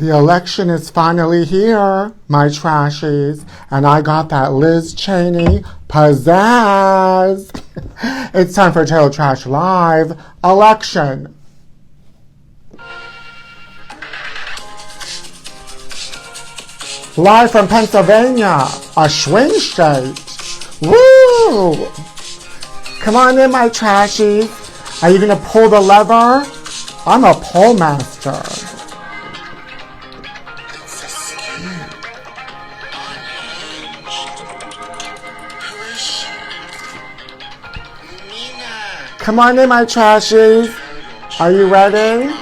The election is finally here, my trashies, and I got that Liz Cheney pizzazz. It's time for Total Trash Live election. Live from Pennsylvania, a swing state. Woo! Come on in, my trashies. Are you going to pull the lever? I'm a pole master. Come on in, my trashies. Are you ready?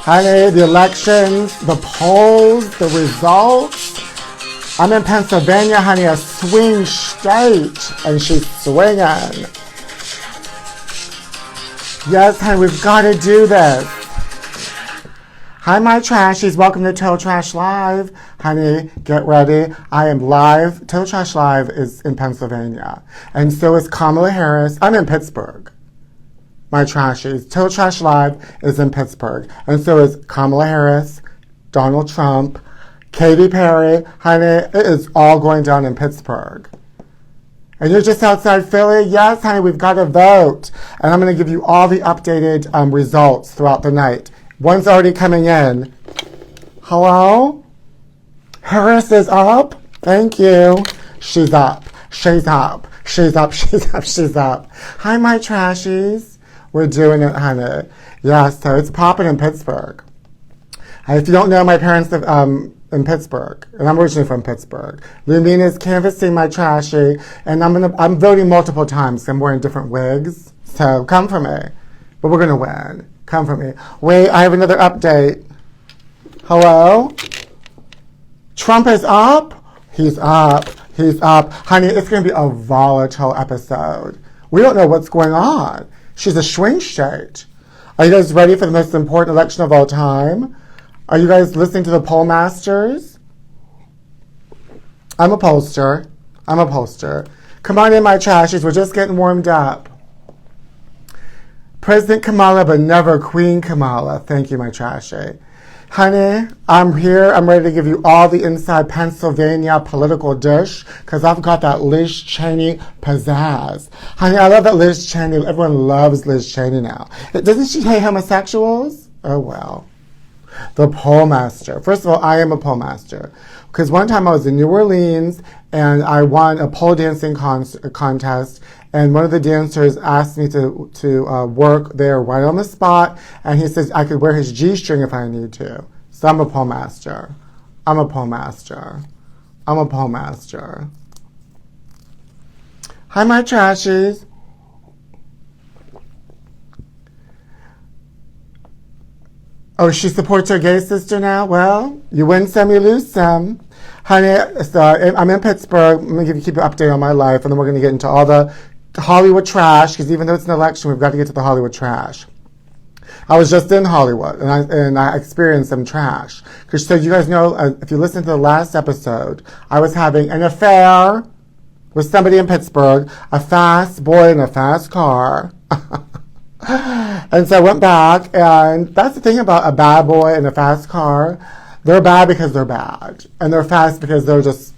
Honey, the elections, the polls, the results. I'm in Pennsylvania, honey, a swing state, and she's swinging. Yes, honey, we've got to do this. Hi, my trashies. Welcome to Total Trash Live. Honey, get ready. I am live. Total Trash Live is in Pennsylvania. And so is Kamala Harris. I'm in Pittsburgh. My trashies. Total Trash Live is in Pittsburgh. And so is Kamala Harris, Donald Trump, Katy Perry. Honey, it is all going down in Pittsburgh. And you're just outside Philly? Yes, honey, we've got to vote. And I'm going to give you all the updated results throughout the night. One's already coming in. Hello? Harris is up? Thank you. She's up. She's up. She's up. She's up. She's up. Hi, my trashies. We're doing it, honey. Yeah, so it's popping in Pittsburgh. And if you don't know, my parents live in Pittsburgh, and I'm originally from Pittsburgh. Lumina's canvassing my trashy, and I'm voting multiple times. I'm wearing different wigs, so come for me. But we're gonna win. Come for me. Wait, I have another update. Hello? Trump is up? He's up. He's up. Honey, it's going to be a volatile episode. We don't know what's going on. She's a swing state. Are you guys ready for the most important election of all time? Are you guys listening to the poll masters? I'm a pollster. I'm a pollster. Come on in, my trashies. We're just getting warmed up. President Kamala, but never Queen Kamala. Thank you, my trashy. Honey, I'm here. I'm ready to give you all the inside Pennsylvania political dish because I've got that Liz Cheney pizzazz. Honey, I love that Liz Cheney. Everyone loves Liz Cheney now. Doesn't she hate homosexuals? Oh, well. The pole master. First of all, I am a pole master because one time I was in New Orleans and I won a pole dancing contest. And one of the dancers asked me to work there right on the spot. And he says I could wear his G-string if I need to. So I'm a pole master. I'm a pole master. I'm a pole master. Hi, my trashies. Oh, she supports her gay sister now? Well, you win some, you lose some. Honey, so I'm in Pittsburgh. I'm going to keep you updated on my life. And then we're going to get into all the Hollywood trash, because even though it's an election, we've got to get to the Hollywood trash. I was just in Hollywood, and I experienced some trash. Because so you guys know, if you listen to the last episode, I was having an affair with somebody in Pittsburgh, a fast boy in a fast car. And so I went back, and that's the thing about a bad boy in a fast car. They're bad because they're bad, and they're fast because they're just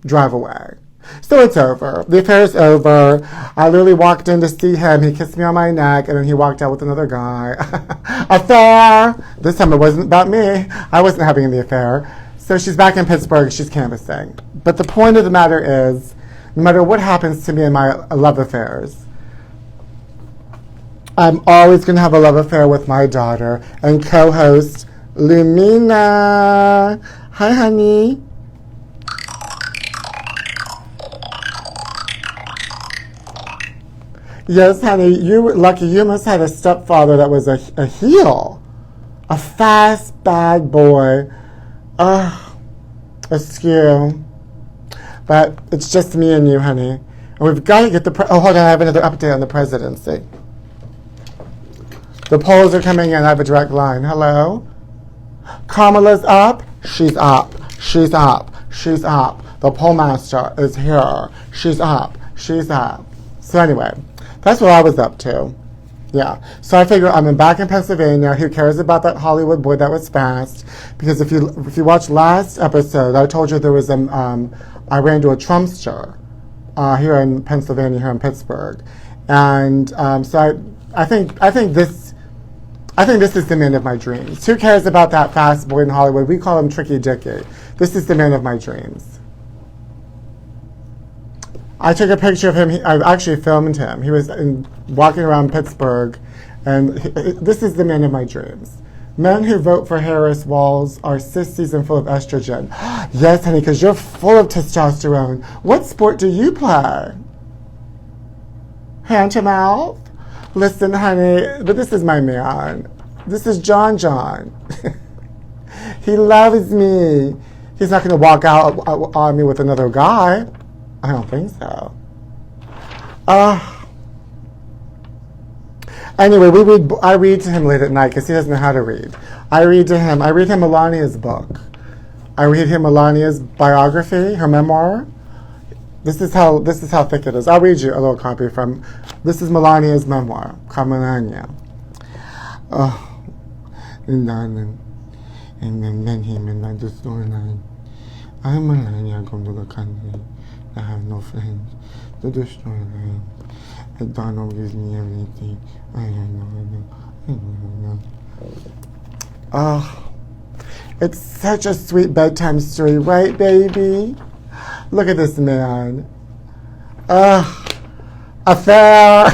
drive away. So it's over. The affair's over. I literally walked in to see him. He kissed me on my neck, and then he walked out with another guy. Affair! This time it wasn't about me. I wasn't having the affair. So she's back in Pittsburgh. She's canvassing. But the point of the matter is, no matter what happens to me in my love affairs, I'm always going to have a love affair with my daughter and co-host Lumina. Hi, honey. Yes, honey, you were lucky. You must have a stepfather that was a heel. A fast, bad boy. Askew. But it's just me and you, honey. And we've got to get the... hold on, I have another update on the presidency. The polls are coming in. I have a direct line. Hello? Kamala's up. She's up. She's up. She's up. The poll master is here. She's up. She's up. So anyway... That's what I was up to. Yeah. So I figure I'm back in Pennsylvania. Who cares about that Hollywood boy that was fast? Because if you watched last episode, I told you there was I ran into a Trumpster here in Pennsylvania, here in Pittsburgh, and so I think this is the man of my dreams. Who cares about that fast boy in Hollywood? We call him Tricky Dicky. This is the man of my dreams. I took a picture of him. I actually filmed him. He was walking around Pittsburgh, and this is the man of my dreams. Men who vote for Harris Walls are sissies and full of estrogen. Yes, honey, because you're full of testosterone. What sport do you play? Hand to mouth? Listen, honey, but this is my man. This is John. He loves me. He's not going to walk out on me with another guy. I don't think so. Anyway, I read to him late at night because he doesn't know how to read. I read him Melania's book. I read him Melania's biography, her memoir. This is how thick it is. I'll read you a little copy from. This is Melania's memoir, called Melania. And then him and I the storyline. I'm Melania, come to the country. I have no friends. The storyline. And Donald gives me everything. I don't know. It's such a sweet bedtime story, right, baby? Look at this man. Affair.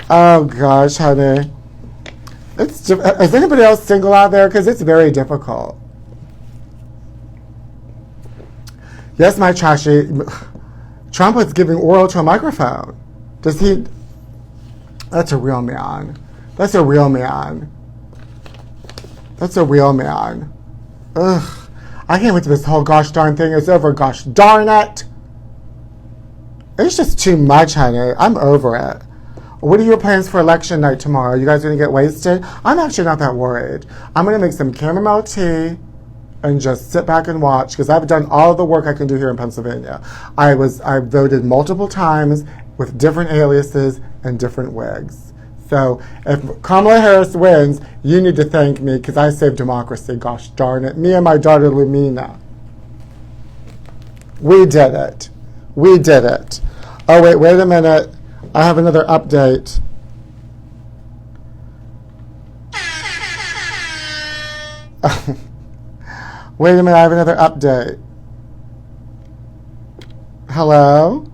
Oh gosh, honey. Is anybody else single out there? Because it's very difficult. Yes, my trashie. Trump was giving oral to a microphone. Does he? That's a real man. That's a real man. That's a real man. Ugh. I can't wait till this whole gosh darn thing is over. Gosh darn it. It's just too much, honey. I'm over it. What are your plans for election night tomorrow? You guys going to get wasted? I'm actually not that worried. I'm going to make some chamomile tea and just sit back and watch because I've done all the work I can do here in Pennsylvania. I voted multiple times with different aliases and different wigs. So if Kamala Harris wins, you need to thank me because I saved democracy. Gosh darn it. Me and my daughter Lumina. We did it. We did it. Oh, wait a minute. I have another update. Wait a minute, I have another update. Hello?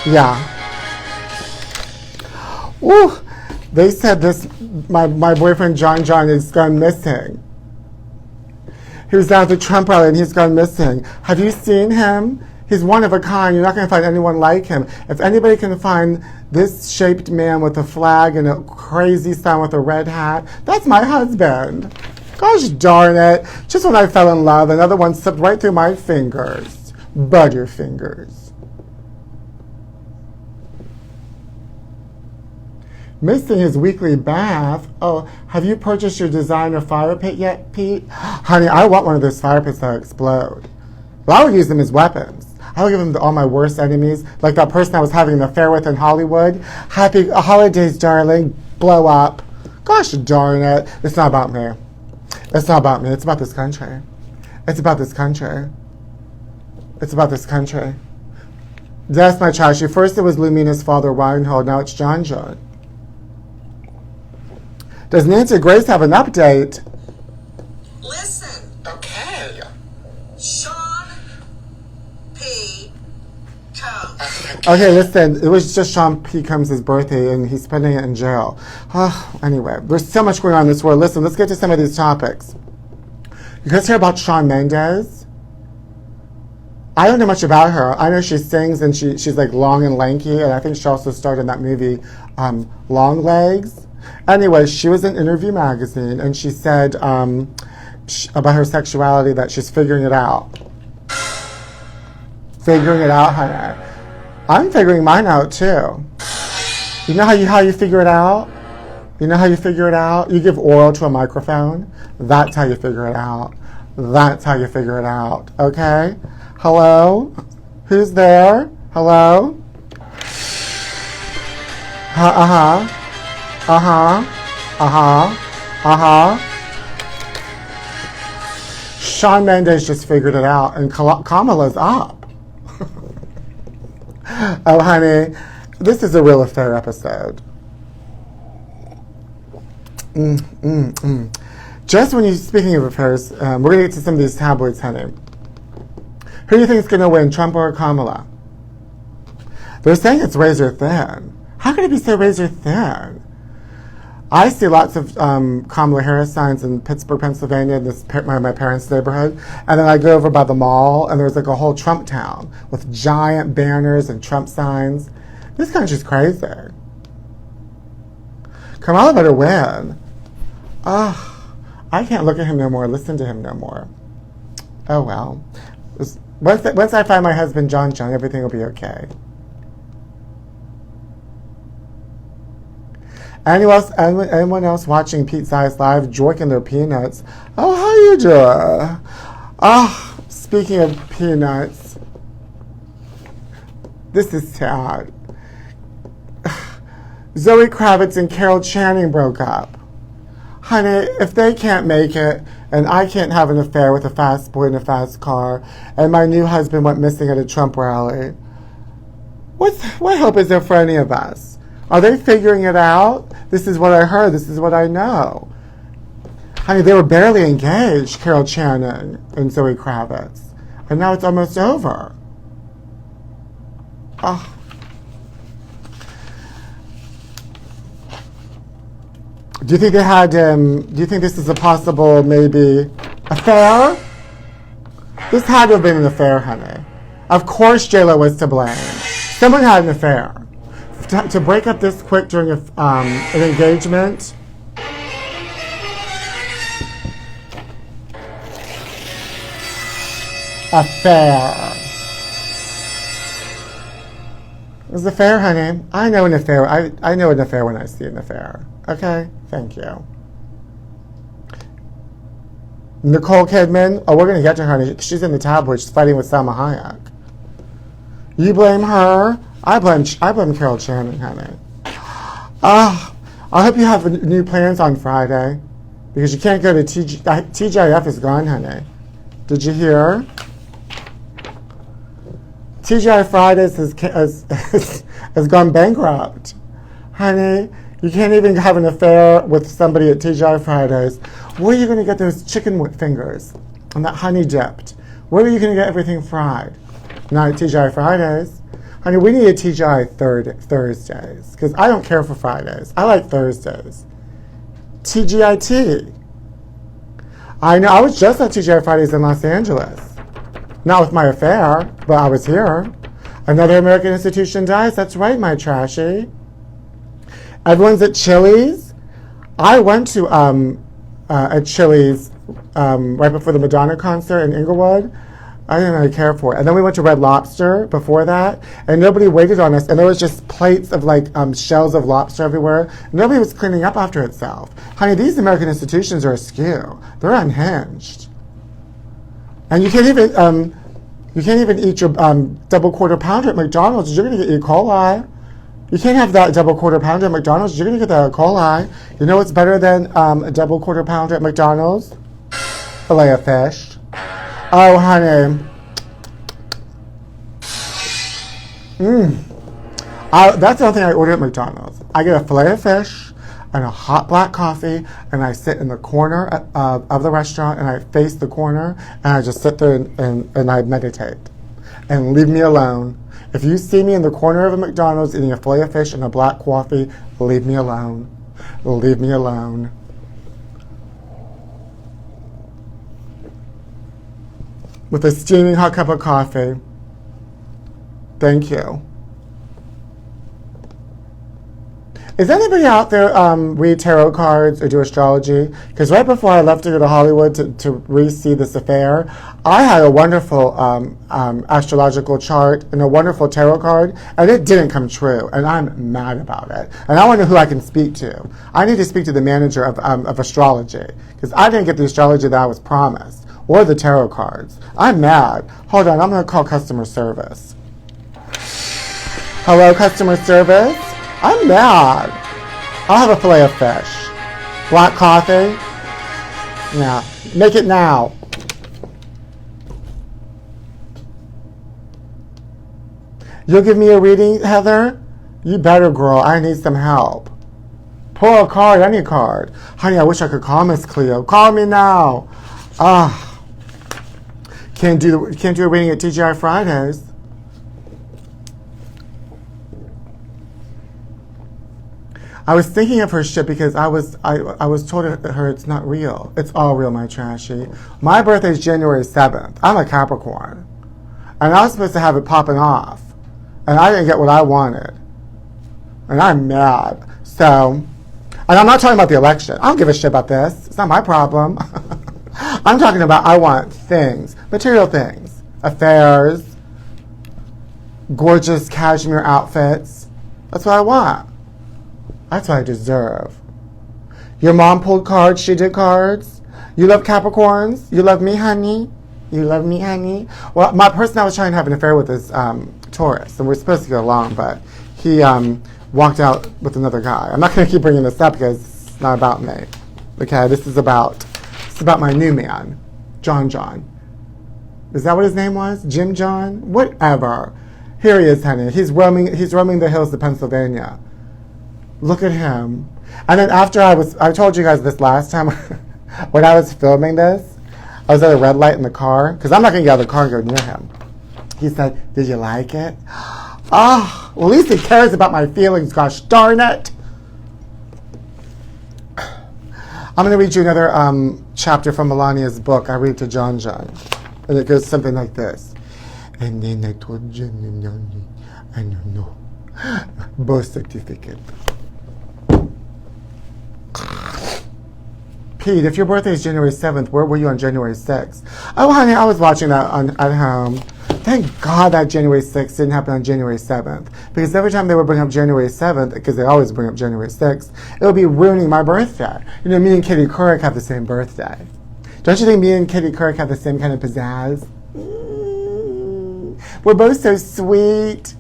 Yeah. Ooh, they said my boyfriend John has gone missing. He was down at the Trump rally and he's gone missing. Have you seen him? He's one of a kind. You're not going to find anyone like him. If anybody can find this shaped man with a flag and a crazy son with a red hat, that's my husband. Gosh darn it. Just when I fell in love, another one slipped right through my fingers. Butterfingers. Missing his weekly bath. Oh, have you purchased your designer fire pit yet, Pete? Honey, I want one of those fire pits that explode. Well, I would use them as weapons. I would give them to all my worst enemies, like that person I was having an affair with in Hollywood. Happy holidays, darling. Blow up. Gosh darn it. It's not about me. It's not about me. It's about this country. It's about this country. It's about this country. That's my trashie. First it was Lumina's father, Reinhold. Now it's John. Does Nancy Grace have an update? Listen. Okay. Shawn P. Combs. Okay, listen. It was just Shawn P. Combs' birthday, and he's spending it in jail. Anyway, there's so much going on in this world. Listen, let's get to some of these topics. You guys hear about Shawn Mendes? I don't know much about her. I know she sings, and she's like long and lanky, and I think she also starred in that movie, Long Legs. Anyway, she was in Interview magazine, and she said about her sexuality that she's figuring it out. Figuring it out, honey. I'm figuring mine out too. You know how you figure it out? You know how you figure it out? You give oral to a microphone. That's how you figure it out. That's how you figure it out. Okay? Hello? Who's there? Hello? Uh-huh. Uh-huh. Uh-huh. Uh-huh. Shawn Mendes just figured it out, and Kamala's up. Oh, honey, this is a real affair episode. Just when you're speaking of affairs, we're going to get to some of these tabloids, honey. Who do you think is going to win, Trump or Kamala? They're saying it's razor thin. How can it be so razor thin? I see lots of Kamala Harris signs in Pittsburgh, Pennsylvania, in my parents' neighborhood. And then I go over by the mall, and there's like a whole Trump town with giant banners and Trump signs. This country's crazy. Kamala better win. I can't look at him no more, listen to him no more. Oh, well. Once I find my husband, John, everything will be okay. Anyone else watching Pete's Eyes Live, jorking their peanuts? Oh, how you doing? Speaking of peanuts, this is sad. Zoe Kravitz and Carol Channing broke up. Honey, if they can't make it, and I can't have an affair with a fast boy in a fast car, and my new husband went missing at a Trump rally, what hope is there for any of us? Are they figuring it out? This is what I heard. This is what I know. Honey, they were barely engaged, Carol Channing and Zoe Kravitz. And now it's almost over. Oh. Do you think they had, do you think this is a possible, maybe, affair? This had to have been an affair, honey. Of course J-Lo was to blame. Someone had an affair. To break up this quick during an engagement. Affair. It was an affair, honey. I know an affair. I know an affair when I see an affair. Okay? Thank you. Nicole Kidman. Oh, we're going to get to her, honey. She's in the tabloid. She's fighting with Selma Hayek. You blame her? I blame Carol Channing, honey. I hope you have new plans on Friday, because you can't go to TGIF is gone, honey. Did you hear? TGI Fridays has gone bankrupt. Honey, you can't even have an affair with somebody at TGI Fridays. Where are you going to get those chicken fingers and that honey dipped? Where are you going to get everything fried? Not at TGI Fridays. Honey, we need a TGI Thursdays, because I don't care for Fridays. I like Thursdays. TGIT. I know, I was just at TGI Fridays in Los Angeles. Not with my affair, but I was here. Another American institution dies. That's right, my trashie. Everyone's at Chili's. I went to at Chili's right before the Madonna concert in Inglewood. I didn't really care for it. And then we went to Red Lobster before that, and nobody waited on us. And there was just plates of like shells of lobster everywhere. Nobody was cleaning up after itself. Honey, these American institutions are askew. They're unhinged. And you can't even eat your double quarter pounder at McDonald's. You're going to get E. coli. You can't have that double quarter pounder at McDonald's. You're going to get that E. coli. You know what's better than a double quarter pounder at McDonald's? Filet of fish. Oh, honey. That's the only thing I order at McDonald's. I get a filet of fish and a hot black coffee, and I sit in the corner of the restaurant, and I face the corner, and I just sit there and I meditate. And leave me alone. If you see me in the corner of a McDonald's eating a filet of fish and a black coffee, leave me alone. Leave me alone. With a steaming hot cup of coffee. Thank you. Is anybody out there read tarot cards or do astrology? Because right before I left to go to Hollywood to re-see this affair, I had a wonderful astrological chart and a wonderful tarot card, and it didn't come true, and I'm mad about it. And I want to know who I can speak to. I need to speak to the manager of astrology, because I didn't get the astrology that I was promised, or the tarot cards. I'm mad. Hold on, I'm going to call customer service. Hello, customer service? I'm mad. I'll have a fillet of fish. Black coffee? Yeah. Make it now. You'll give me a reading, Heather? You better, girl. I need some help. Pull a card, any card. Honey, I wish I could call Miss Cleo. Call me now. Can't do a reading at TGI Fridays. I was thinking of her shit because I was told her it's not real. It's all real, my trashie. My birthday is January 7th. I'm a Capricorn. And I was supposed to have it popping off. And I didn't get what I wanted. And I'm mad. So, and I'm not talking about the election. I don't give a shit about this. It's not my problem. I'm talking about I want things. Material things. Affairs. Gorgeous cashmere outfits. That's what I want. That's what I deserve. Your mom pulled cards. She did cards. You love Capricorns. You love me, honey. You love me, honey. Well, my person I was trying to have an affair with is Taurus, and we're supposed to get along, but he walked out with another guy. I'm not going to keep bringing this up because it's not about me. Okay, this is about my new man, John. Is that what his name was? Jim John? Whatever. Here he is, honey. He's roaming the hills of Pennsylvania. Look at him. And then after I told you guys this last time, when I was filming this, I was at a red light in the car, because I'm not going to get out of the car and go near him. He said, did you like it? Oh, well, at least he cares about my feelings, gosh darn it. I'm going to read you another chapter from Melania's book. I read to John. And it goes something like this. And then I told John, I don't know, birth certificate. Pete, if your birthday is January 7th, where were you on January 6th? Oh, honey, I was watching that at home. Thank God that January 6th didn't happen on January 7th. Because every time they would bring up January 7th, because they always bring up January 6th, it would be ruining my birthday. You know, me and Kitty Couric have the same birthday. Don't you think me and Kitty Couric have the same kind of pizzazz? We're both so sweet.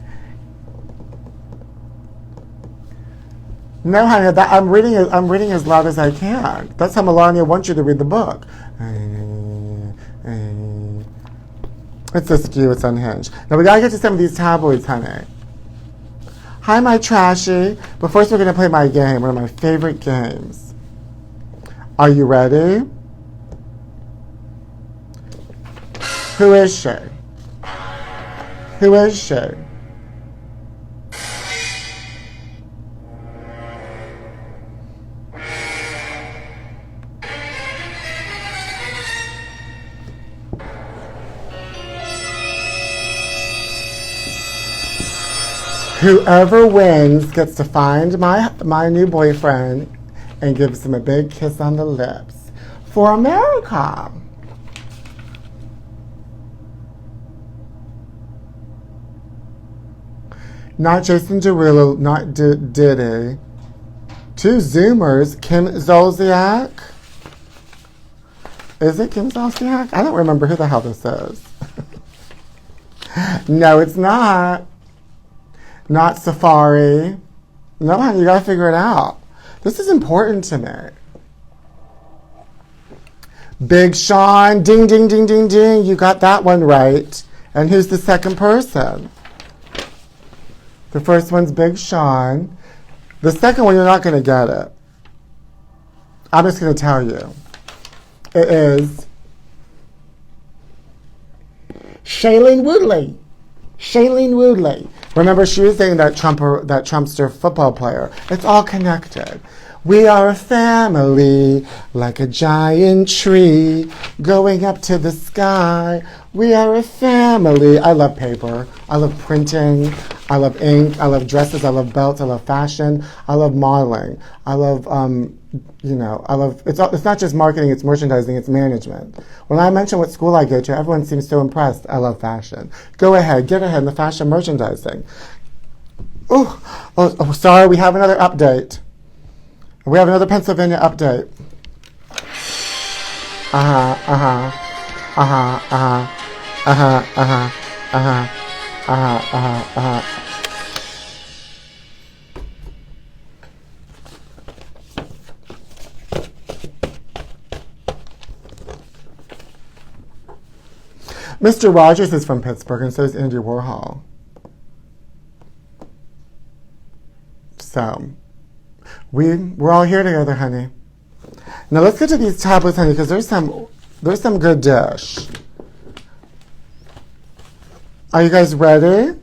No, honey, I'm reading as loud as I can. That's how Melania wants you to read the book. It's askew, it's unhinged. Now we gotta get to some of these tabloids, honey. Hi, my trashie. But first we're gonna play my game, one of my favorite games. Are you ready? Who is she? Who is she? Whoever wins gets to find my new boyfriend and gives him a big kiss on the lips. For America. Not Jason Derulo, not Diddy. Two Zoomers, Kim Zolciak. Is it Kim Zolciak? I don't remember who the hell this is. No, it's not. Not Safari. No, honey, you gotta figure it out. This is important to me. Big Shawn, ding, ding, ding, ding, ding. You got that one right. And who's the second person? The first one's Big Shawn. The second one, you're not gonna get it. I'm just gonna tell you. It is Shailene Woodley. Shailene Woodley. Remember, she was saying that Trumpster football player. It's all connected. We are a family, like a giant tree, going up to the sky. We are a family. I love paper. I love printing. I love ink. I love dresses. I love belts. I love fashion. I love modeling. I love, I love, it's not just marketing, it's merchandising, it's management. When I mention what school I go to, everyone seems so impressed. I love fashion. Go ahead, get ahead in the fashion merchandising. Oh, sorry, we have another update. We have another Pennsylvania update. Mr. Rogers is from Pittsburgh, and so is Andy Warhol. So, we're all here together, honey. Now let's get to these tablets, honey, because there's some good dish. Are you guys ready?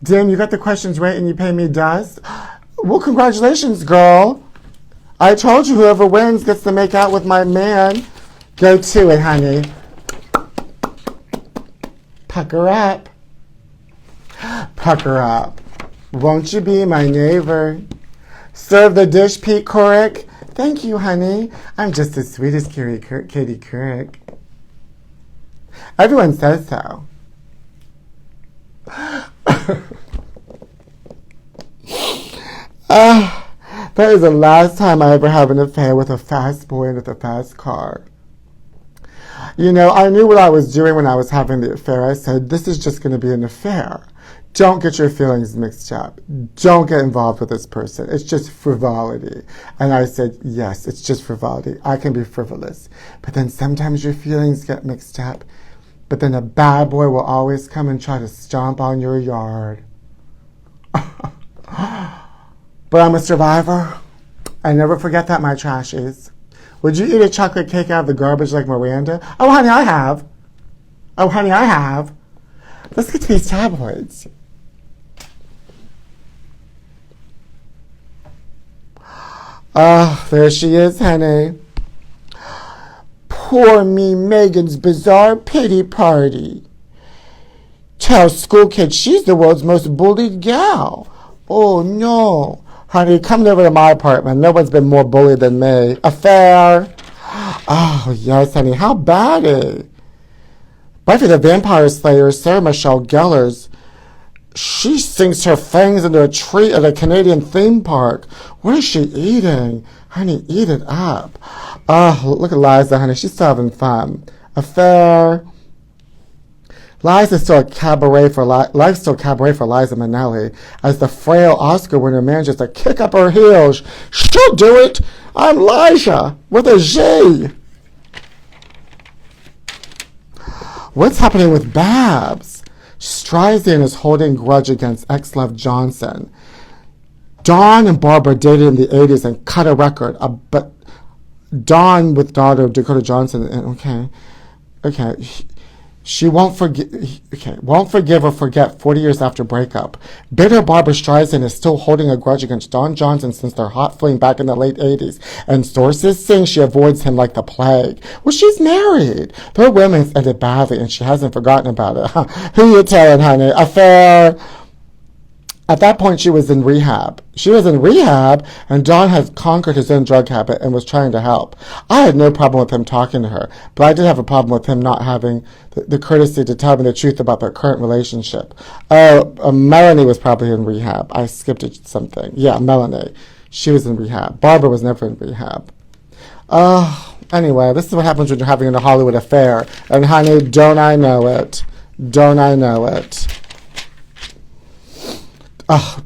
Damn, you got the questions right and you pay me dust? Well, congratulations, girl. I told you whoever wins gets to make out with my man. Go to it, honey. Pucker up. Pucker up. Won't you be my neighbor? Serve the dish, Pete Couric. Thank you, honey. I'm just as sweet as Katie Couric. Everyone says so. That is the last time I ever have an affair with a fast boy and with a fast car. You know, I knew what I was doing when I was having the affair. I said, this is just going to be an affair. Don't get your feelings mixed up. Don't get involved with this person. It's just frivolity. And I said, yes, it's just frivolity. I can be frivolous. But then sometimes your feelings get mixed up. But then a bad boy will always come and try to stomp on your yard. But I'm a survivor. I never forget that, my trashies. Would you eat a chocolate cake out of the garbage like Miranda? Oh, honey, I have. Oh, honey, I have. Let's get to these tabloids. Oh, there she is, honey. Poor me, Megan's bizarre pity party. Tell school kids she's the world's most bullied gal. Oh, no. Honey, come over to my apartment. No one's been more bullied than me. Affair. Oh, yes, honey. How bad? Buffy the Vampire Slayer, Sarah Michelle Gellar's, she sinks her fangs into a tree at a Canadian theme park. What is she eating? Honey, eat it up. Oh, look at Liza, honey. She's still having fun. Affair. Life's still cabaret for Liza Minnelli as the frail Oscar winner manages to kick up her heels. She'll do it. I'm Liza with a Z. What's happening with Babs? Streisand is holding grudge against ex-love Johnson. Dawn and Barbara dated in the 80s and cut a record. But Dawn with daughter Dakota Johnson. Okay. She won't forgive or forget 40 years after breakup. Bitter Barbara Streisand is still holding a grudge against Don Johnson since their hot fling back in the late 80s. And sources sing she avoids him like the plague. Well, she's married. Their romance ended badly and she hasn't forgotten about it. Who you telling, honey? Affair. At that point, she was in rehab. And Don had conquered his own drug habit and was trying to help. I had no problem with him talking to her, but I did have a problem with him not having the courtesy to tell me the truth about their current relationship. Melanie was probably in rehab. I skipped something. Yeah, Melanie. She was in rehab. Barbara was never in rehab. Anyway, this is what happens when you're having a Hollywood affair. And honey, don't I know it. Don't I know it. Oh,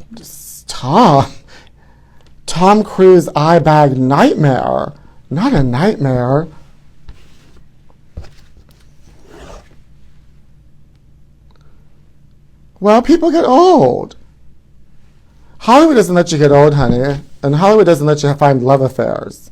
Tom Cruise eye bag nightmare. Not a nightmare. Well, people get old. Hollywood doesn't let you get old, honey. And Hollywood doesn't let you find love affairs.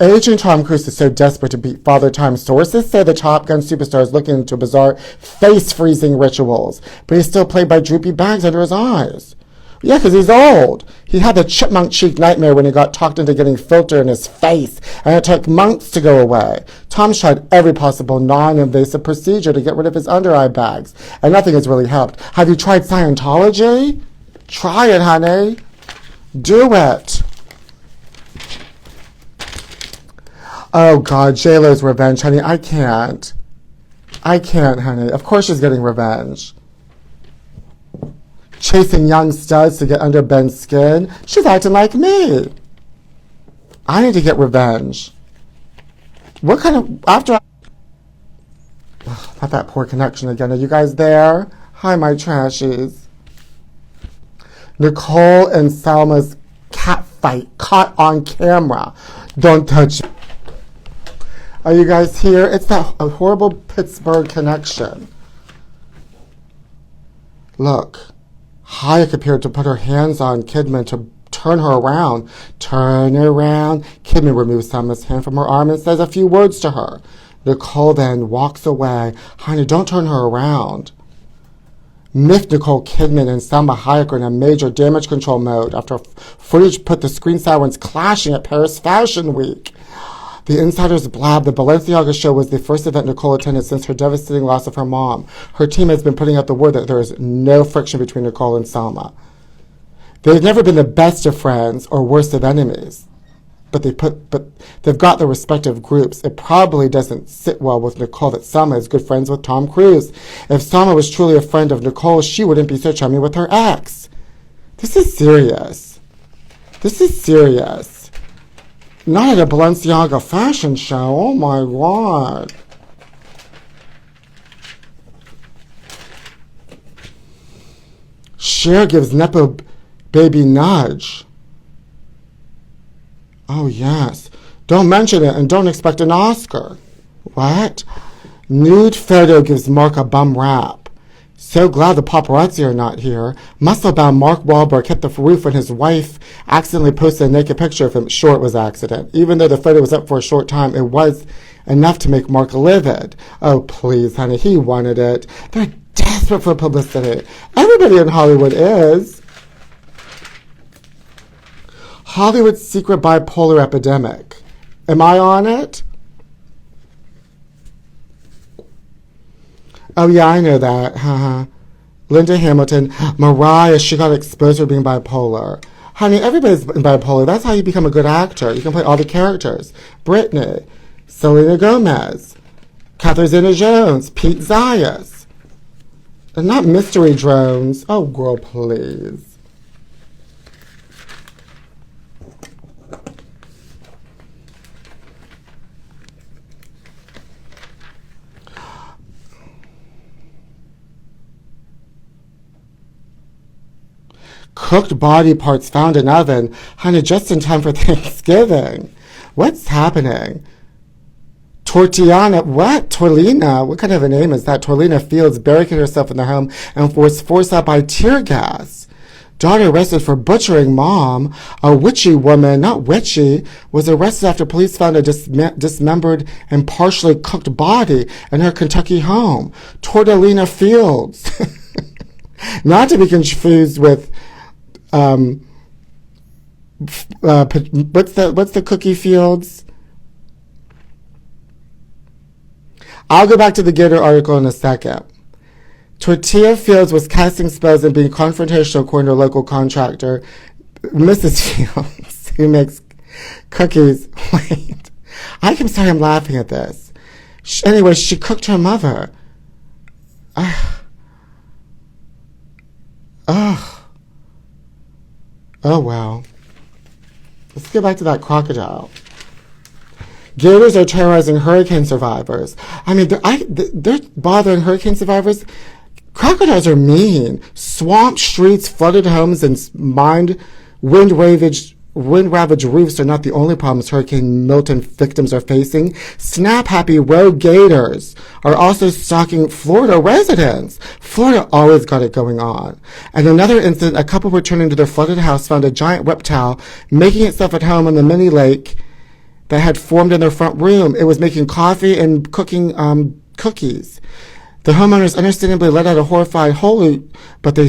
Aging Tom Cruise is so desperate to beat Father Time. Sources say the Top Gun superstar is looking into bizarre face-freezing rituals, but he's still played by droopy bags under his eyes. Yeah, because he's old. He had the chipmunk cheek nightmare when he got talked into getting filter in his face, and it took months to go away. Tom's tried every possible non-invasive procedure to get rid of his under-eye bags, and nothing has really helped. Have you tried Scientology? Try it, honey. Do it. Oh, God, J-Lo's revenge, honey. I can't, honey. Of course she's getting revenge. Chasing young studs to get under Ben's skin. She's acting like me. I need to get revenge. What kind of... Not that poor connection again. Are you guys there? Hi, my trashies. Nicole and Selma's cat fight caught on camera. Don't touch it. Are you guys here? It's that horrible Pittsburgh connection. Look. Hayek appeared to put her hands on Kidman to turn her around. Turn around. Kidman removes Selma's hand from her arm and says a few words to her. Nicole then walks away. Honey, don't turn her around. Myth Nicole Kidman and Selma Hayek are in a major damage control mode after footage put the screen sirens clashing at Paris Fashion Week. The insiders blab the Balenciaga show was the first event Nicole attended since her devastating loss of her mom. Her team has been putting out the word that there is no friction between Nicole and Selma. They've never been the best of friends or worst of enemies, but they've got their respective groups. It probably doesn't sit well with Nicole that Selma is good friends with Tom Cruise. If Selma was truly a friend of Nicole, she wouldn't be so chummy with her ex. This is serious. This is serious. Not at a Balenciaga fashion show. Oh my God. Cher gives Nepo baby nudge. Oh yes. Don't mention it and don't expect an Oscar. What? Nude photo gives Mark a bum rap. So glad the paparazzi are not here. Muscle-bound Mark Wahlberg hit the roof when his wife accidentally posted a naked picture of him. Sure, it was an accident. Even though the photo was up for a short time, it was enough to make Mark livid. Oh, please, honey, he wanted it. They're desperate for publicity. Everybody in Hollywood is. Hollywood's secret bipolar epidemic. Am I on it? Oh, yeah, I know that. Linda Hamilton. Mariah, she got exposed for being bipolar. Honey, everybody's bipolar. That's how you become a good actor. You can play all the characters. Britney, Selena Gomez, Catherine Zeta-Jones, Pete Zayas. And not mystery drones. Oh, girl, please. Cooked body parts found in oven. Honey, just in time for Thanksgiving. What's happening? Tortillana, what? Torlina, what kind of a name is that? Torlina Fields barricaded herself in the home and was forced out by tear gas. Daughter arrested for butchering mom. A witchy woman, not witchy, was arrested after police found a dismembered and partially cooked body in her Kentucky home. Tortellina Fields. Not to be confused with what's the cookie fields? I'll go back to the Gator article in a second. Tortilla Fields was casting spells and being confrontational according to a local contractor, Mrs. Fields, who makes cookies. Wait, I'm sorry I'm laughing at this. Anyway, she cooked her mother. Oh, well. Let's get back to that crocodile. Gators are terrorizing hurricane survivors. I mean, they're bothering hurricane survivors. Crocodiles are mean. Swamp streets, flooded homes, and wind-ravaged roofs are not the only problems Hurricane Milton victims are facing. Snap-happy rogue gators are also stalking Florida residents. Florida always got it going on. And another incident, a couple returning to their flooded house found a giant reptile making itself at home in the mini lake that had formed in their front room. It was making coffee and cooking cookies. The homeowners understandably let out a horrified holy, but they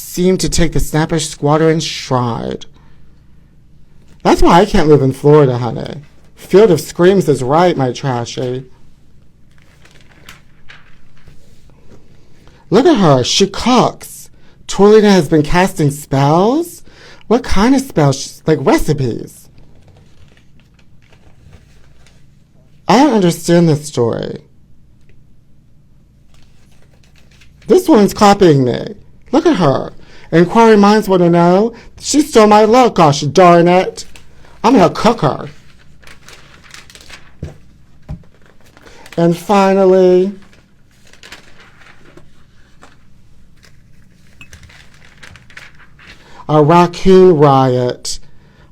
seemed to take the snappish squatter in stride. That's why I can't live in Florida, honey. Field of Screams is right, my trashie. Look at her. She cooks. Torlina has been casting spells? What kind of spells? Like recipes? I don't understand this story. This woman's copying me. Look at her. Inquiry minds want to know. She stole my look, gosh darn it. I'm going to cook her. And finally, a raccoon riot.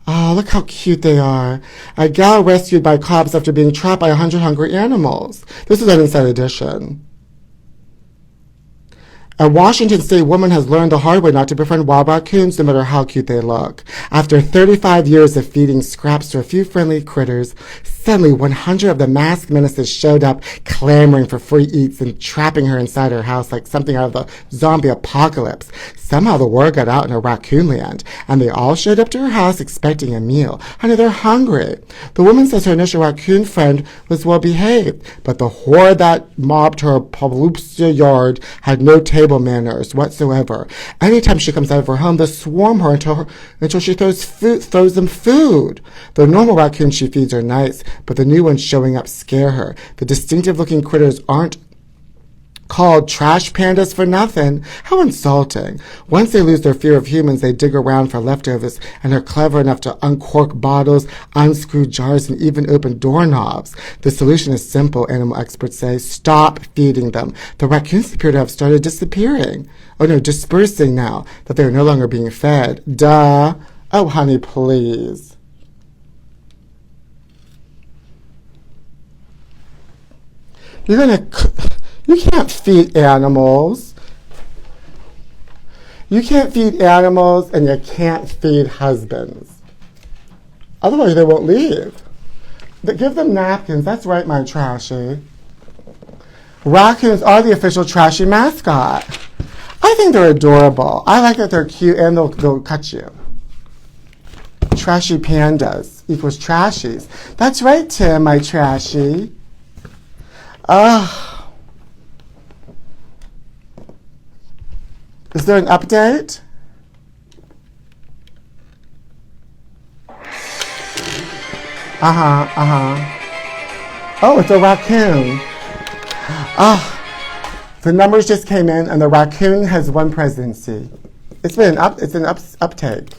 Oh, look how cute they are. A gal rescued by cops after being trapped by 100 hungry animals. This is an Inside Edition. A Washington State woman has learned the hard way not to befriend wild raccoons no matter how cute they look. After 35 years of feeding scraps to a few friendly critters, suddenly 100 of the masked menaces showed up, clamoring for free eats and trapping her inside her house like something out of the zombie apocalypse. Somehow the word got out in a raccoon land, and they all showed up to her house expecting a meal. Honey, they're hungry. The woman says her initial raccoon friend was well behaved, but the horde that mobbed her palooza yard had no table manners whatsoever. Anytime she comes out of her home, they swarm her until she throws them food. The normal raccoons she feeds are nice, but the new ones showing up scare her. The distinctive-looking critters aren't called trash pandas for nothing. How insulting. Once they lose their fear of humans, they dig around for leftovers and are clever enough to uncork bottles, unscrew jars, and even open doorknobs. The solution is simple, animal experts say. Stop feeding them. The raccoons appear to have started disappearing. Oh no, dispersing now that they are no longer being fed. Duh. Oh, honey, please. You can't feed animals. You can't feed animals and you can't feed husbands. Otherwise they won't leave. But give them napkins. That's right, my trashie. Raccoons are the official trashie mascot. I think they're adorable. I like that they're cute and they'll cut you. Trashy pandas equals trashies. That's right, Tim, my trashie. Is there an update? Oh, it's a raccoon. The numbers just came in, and the raccoon has won presidency. It's an uptake.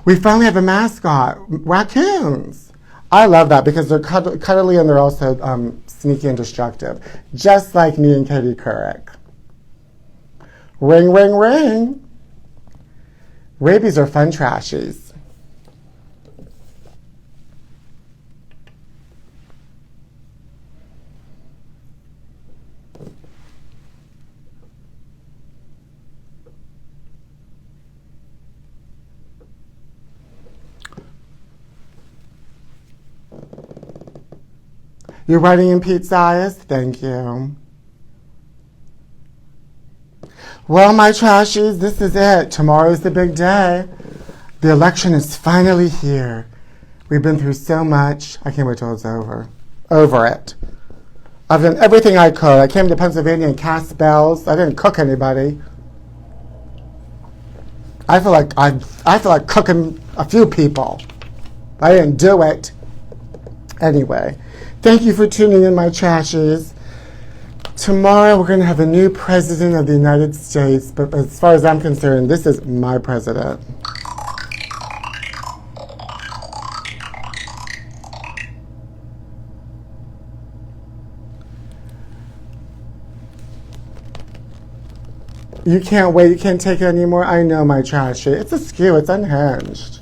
We finally have a mascot, raccoons. I love that because they're cuddly and they're also sneaky and destructive, just like me and Katie Couric. Ring, ring, ring. Rabies are fun trashies. You're writing in Pete's eyes? Thank you. Well, my trashies, this is it. Tomorrow's the big day. The election is finally here. We've been through so much. I can't wait till it's over. Over it. I've done everything I could. I came to Pennsylvania and cast spells. I didn't cook anybody. I feel like cooking a few people. I didn't do it. Anyway, thank you for tuning in, my trashies. Tomorrow we're going to have a new president of the United States, but as far as I'm concerned, this is my president. You can't wait, you can't take it anymore? I know, my trashie. It's askew, it's unhinged.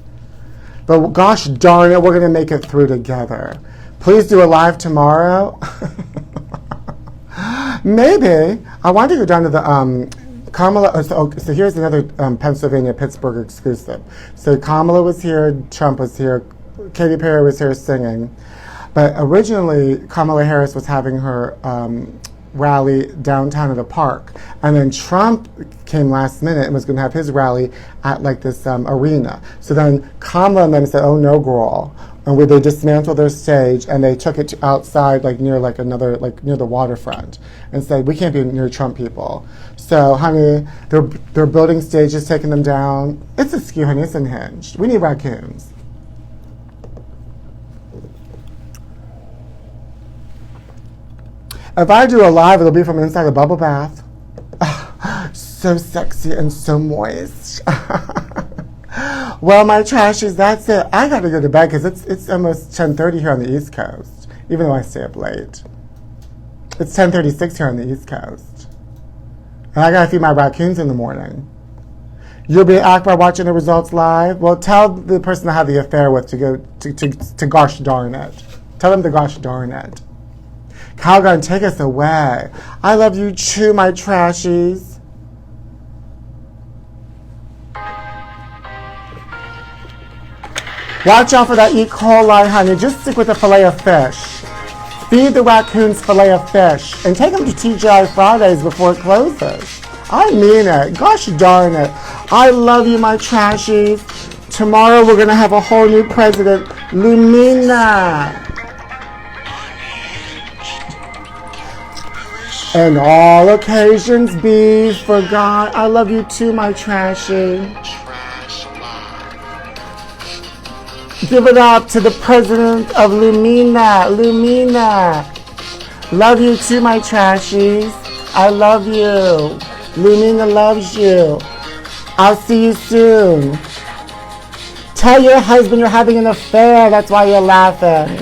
But gosh darn it, we're going to make it through together. Please do a live tomorrow. Maybe. I want to go down to the Kamala. So here's another Pennsylvania Pittsburgh exclusive. So Kamala was here, Trump was here, Katy Perry was here singing. But originally, Kamala Harris was having her rally downtown at a park. And then Trump came last minute and was going to have his rally at like this arena. So then Kamala and them said, oh no, girl. And they dismantled their stage and they took it to outside, like near like another, like near the waterfront, and said, we can't be near Trump people. So, honey, they're building stages, taking them down. It's askew, honey. It's unhinged. We need raccoons. If I do a live, it'll be from inside a bubble bath. So sexy and so moist. Well, my trashies, that's it. I got to go to bed because it's almost 10:30 here on the East Coast, even though I stay up late. It's 10:36 here on the East Coast. And I got to feed my raccoons in the morning. You'll be at Akbar watching the results live? Well, tell the person I have the affair with to go to gosh darn it. Tell them to gosh darn it. Calgon, take us away. I love you too, my trashies. Watch out for that E. coli, honey. Just stick with the fillet of fish. Feed the raccoons fillet of fish. And take them to TGI Fridays before it closes. I mean it. Gosh darn it. I love you, my trashies. Tomorrow we're going to have a whole new president. Lumina. And all occasions be forgot. I love you too, my trashy. Give it up to the president of Lumina. Lumina. Love you too, my trashies. I love you. Lumina loves you. I'll see you soon. Tell your husband you're having an affair. That's why you're laughing.